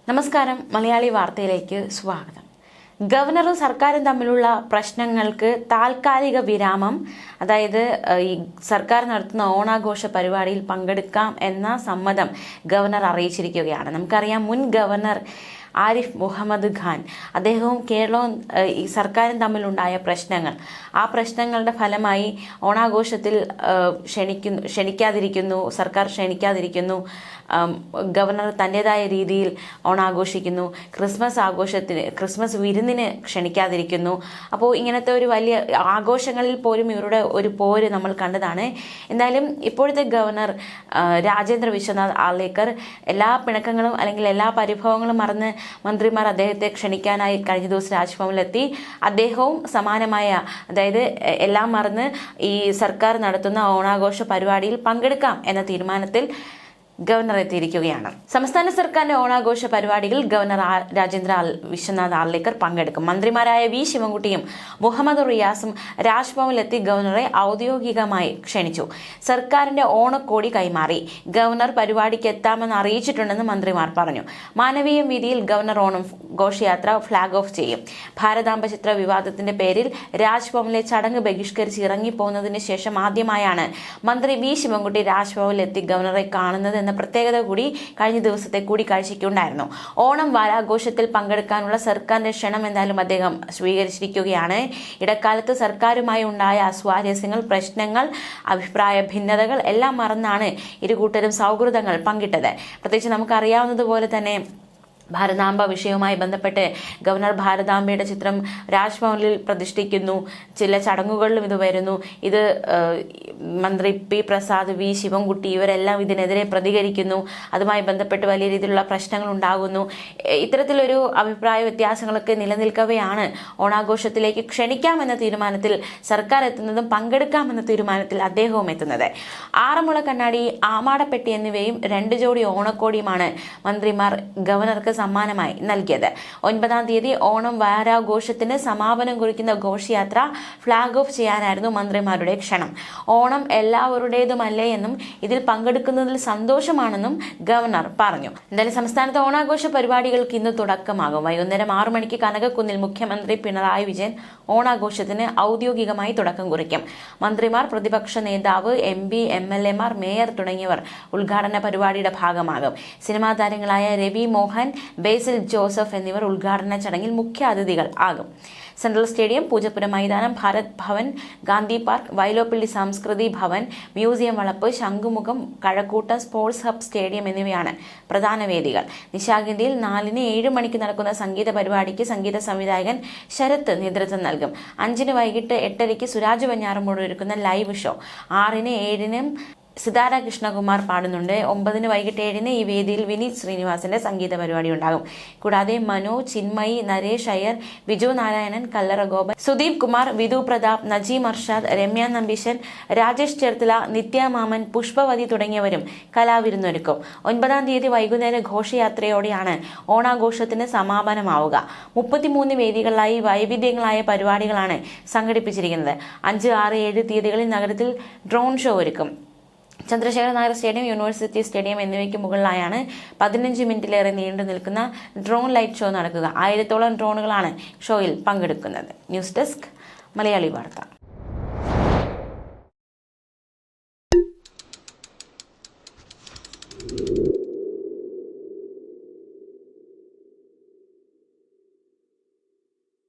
നമസ്കാരം, മലയാളി വാർത്തയിലേക്ക് സ്വാഗതം. ഗവർണറും സർക്കാരും തമ്മിലുള്ള പ്രശ്നങ്ങൾക്ക് താൽക്കാലിക വിരാമം, അതായത് ഈ സർക്കാർ നടത്തുന്ന ഓണാഘോഷ പരിപാടിയിൽ പങ്കെടുക്കാം എന്ന സമ്മതം ഗവർണർ അറിയിച്ചിരിക്കുകയാണ്. നമുക്കറിയാം, മുൻ ഗവർണർ ആരിഫ് മുഹമ്മദ് ഖാൻ, അദ്ദേഹവും കേരളവും ഈ സർക്കാരും തമ്മിലുണ്ടായ പ്രശ്നങ്ങൾ, ആ പ്രശ്നങ്ങളുടെ ഫലമായി ഓണാഘോഷത്തിൽ ക്ഷണിക്കാതിരിക്കുന്നു, സർക്കാർ ക്ഷണിക്കാതിരിക്കുന്നു, ഗവർണർ തൻ്റെതായ രീതിയിൽ ഓണാഘോഷിക്കുന്നു, ക്രിസ്മസ് വിരുന്നിന് ക്ഷണിക്കാതിരിക്കുന്നു. അപ്പോൾ ഇങ്ങനത്തെ ഒരു വലിയ ആഘോഷങ്ങളിൽ പോലും ഇവരുടെ ഒരു പോര് നമ്മൾ കണ്ടതാണ്. എന്തായാലും ഇപ്പോഴത്തെ ഗവർണർ രാജേന്ദ്ര വിശ്വനാഥ് ആർലേക്കർ എല്ലാ പിണക്കങ്ങളും അല്ലെങ്കിൽ എല്ലാ പരിഭവങ്ങളും മറന്ന് മന്ത്രിമാർ അദ്ദേഹത്തെ ക്ഷണിക്കാനായി കഴിഞ്ഞ ദിവസം രാജ്ഭവനിലെത്തി. അദ്ദേഹവും സമാനമായ, അതായത് എല്ലാം മറന്ന് ഈ സർക്കാർ നടത്തുന്ന ഓണാഘോഷ പരിപാടിയിൽ പങ്കെടുക്കാം എന്ന തീരുമാനത്തിൽ ഗവർണർ എത്തിയിരിക്കുകയാണ്. സംസ്ഥാന സർക്കാരിന്റെ ഓണാഘോഷ പരിപാടികൾ ഗവർണർ രാജേന്ദ്ര വിശ്വനാഥ് ആർലേക്കർ പങ്കെടുക്കും. മന്ത്രിമാരായ വി ശിവൻകുട്ടിയും മുഹമ്മദ് റിയാസും രാജ്ഭവനിലെത്തി ഗവർണറെ ഔദ്യോഗികമായി ക്ഷണിച്ചു. സർക്കാരിന്റെ ഓണക്കോടി കൈമാറി. ഗവർണർ പരിപാടിക്ക് എത്താമെന്ന് അറിയിച്ചിട്ടുണ്ടെന്ന് മന്ത്രിമാർ പറഞ്ഞു. മാനവീയം വീതിയിൽ ഗവർണർ ഓണം ഘോഷയാത്ര ഫ്ളാഗ് ഓഫ് ചെയ്യും. ഭാരതാംബ ചിത്ര വിവാദത്തിന്റെ പേരിൽ രാജ്ഭവനിലെ ചടങ്ങ് ബഹിഷ്കരിച്ച് ഇറങ്ങിപ്പോകുന്നതിന് ശേഷം ആദ്യമായാണ് മന്ത്രി വി ശിവൻകുട്ടി രാജ്ഭവനിലെത്തി ഗവർണറെ കാണുന്നത് എന്ന പ്രത്യേകത കൂടി കഴിഞ്ഞ ദിവസത്തെ കൂടിക്കാഴ്ചയ്ക്കുണ്ടായിരുന്നു. ഓണം വാരാഘോഷത്തിൽ പങ്കെടുക്കാനുള്ള സർക്കാരിന്റെ ക്ഷണം എന്തായാലും അദ്ദേഹം സ്വീകരിച്ചിരിക്കുകയാണ്. ഇടക്കാലത്ത് സർക്കാരുമായി ഉണ്ടായ അസ്വാരസ്യങ്ങൾ, പ്രശ്നങ്ങൾ, അഭിപ്രായ ഭിന്നതകൾ എല്ലാം മറന്നാണ് ഇരുകൂട്ടരും സൗഹൃദങ്ങൾ പങ്കിട്ടത്. പ്രത്യേകിച്ച് നമുക്കറിയാവുന്നതുപോലെ തന്നെ ഭാരതാംബ വിഷയവുമായി ബന്ധപ്പെട്ട് ഗവർണർ ഭാരതാംബയുടെ ചിത്രം രാജ്ഭവനിൽ പ്രതിഷ്ഠിക്കുന്നു. ചില ചടങ്ങുകളിലും ഇത് വരുന്നു. ഇത് മന്ത്രി പി പ്രസാദ്, വി ശിവൻകുട്ടി ഇവരെല്ലാം ഇതിനെതിരെ പ്രതികരിക്കുന്നു. അതുമായി ബന്ധപ്പെട്ട് വലിയ രീതിയിലുള്ള പ്രശ്നങ്ങൾ ഉണ്ടാകുന്നു. ഇത്തരത്തിലൊരു അഭിപ്രായ വ്യത്യാസങ്ങളൊക്കെ നിലനിൽക്കവെയാണ് ഓണാഘോഷത്തിലേക്ക് ക്ഷണിക്കാമെന്ന തീരുമാനത്തിൽ സർക്കാർ എത്തുന്നതും പങ്കെടുക്കാമെന്ന തീരുമാനത്തിൽ അദ്ദേഹവും എത്തുന്നത്. ആറന്മുള കണ്ണാടി, ആമാടപ്പെട്ടി എന്നിവയും 2 ജോഡി ഓണക്കോടിയുമാണ് മന്ത്രിമാർ ഗവർണർക്ക് സമ്മാനമായി നൽകിയത്. 9-ാം തീയതി ഓണം വാരാഘോഷത്തിന് സമാപനം കുറിക്കുന്ന ഘോഷയാത്ര ഫ്ളാഗ് ഓഫ് ചെയ്യാനായിരുന്നു മന്ത്രിമാരുടെ ക്ഷണം. ഓണം എല്ലാവരുടേതുമല്ലേ എന്നും ഇതിൽ പങ്കെടുക്കുന്നതിൽ സന്തോഷമാണെന്നും ഗവർണർ പറഞ്ഞു. എന്തായാലും സംസ്ഥാനത്ത് ഓണാഘോഷ പരിപാടികൾക്ക് ഇന്ന് തുടക്കമാകും. വൈകുന്നേരം 6 മണിക്ക് കനകക്കുന്നിൽ മുഖ്യമന്ത്രി പിണറായി വിജയൻ ഓണാഘോഷത്തിന് ഔദ്യോഗികമായി തുടക്കം കുറിക്കും. മന്ത്രിമാർ, പ്രതിപക്ഷ നേതാവ്, MP, MLA മാർ, മേയർ തുടങ്ങിയവർ ഉദ്ഘാടന പരിപാടിയുടെ ഭാഗമാകും. സിനിമാ താരങ്ങളായ രവി മോഹൻ, ബേസിൽ ജോസഫ് എന്നിവർ ഉദ്ഘാടന ചടങ്ങിൽ മുഖ്യ അതിഥികൾ ആകും. സെൻട്രൽ സ്റ്റേഡിയം, പൂജപ്പുര മൈതാനം, ഭാരത് ഭവൻ, ഗാന്ധി പാർക്ക്, വൈലോപ്പിള്ളി സംസ്കൃതി ഭവൻ, മ്യൂസിയം വളപ്പ്, Shankhumukham, Kazhakoottam sports hub stadium എന്നിവയാണ് പ്രധാന വേദികൾ. നിശാഗന്ധിയിൽ 4-ന് 7 മണിക്ക് നടക്കുന്ന സംഗീത പരിപാടിക്ക് സംഗീത സംവിധായകൻ ശരത്ത് നേതൃത്വം നൽകും. 5-ന് വൈകിട്ട് 8:30-ക്ക് സുരാജ് വെഞ്ഞാറമൂട് ഒരുക്കുന്ന ലൈവ് ഷോ. 6-ന് 7-നും സിതാര കൃഷ്ണകുമാർ പാടുന്നുണ്ട്. 9-ന് വൈകിട്ട് 7-ന് ഈ വേദിയിൽ വിനീത് ശ്രീനിവാസന്റെ സംഗീത പരിപാടി ഉണ്ടാകും. കൂടാതെ മനോ, ചിന്മയി, നരേഷ് അയ്യർ, ബിജു നാരായണൻ, കല്ലറ ഗോപൻ, സുദീപ് കുമാർ, വിധു പ്രതാപ്, നജീം അർഷാദ്, രമ്യ നമ്പീശൻ, രാജേഷ് ചേർത്തല, നിത്യ മാമൻ, പുഷ്പവതി തുടങ്ങിയവരും കലാവിരുന്നൊരുക്കും. 9-ാം തീയതി വൈകുന്നേരം ഘോഷയാത്രയോടെയാണ് ഓണാഘോഷത്തിന് സമാപനമാവുക. 33 വേദികളിലായി വൈവിധ്യങ്ങളായ പരിപാടികളാണ് സംഘടിപ്പിച്ചിരിക്കുന്നത്. 5, 6, 7 തീയതികളിൽ നഗരത്തിൽ ഡ്രോൺ ഷോ ഒരുക്കും. Chandrasekhar Nair stadium, university stadium എന്നിവയ്ക്ക് മുകളിലായാണ് 15 മിനിറ്റിലേറെ നീണ്ടു നിൽക്കുന്ന ഡ്രോൺ ലൈറ്റ് ഷോ നടക്കുക. 1000-ഓളം ഡ്രോണുകളാണ് ഷോയിൽ പങ്കെടുക്കുന്നത്. ന്യൂസ് ഡെസ്ക്, മലയാളി വാർത്ത.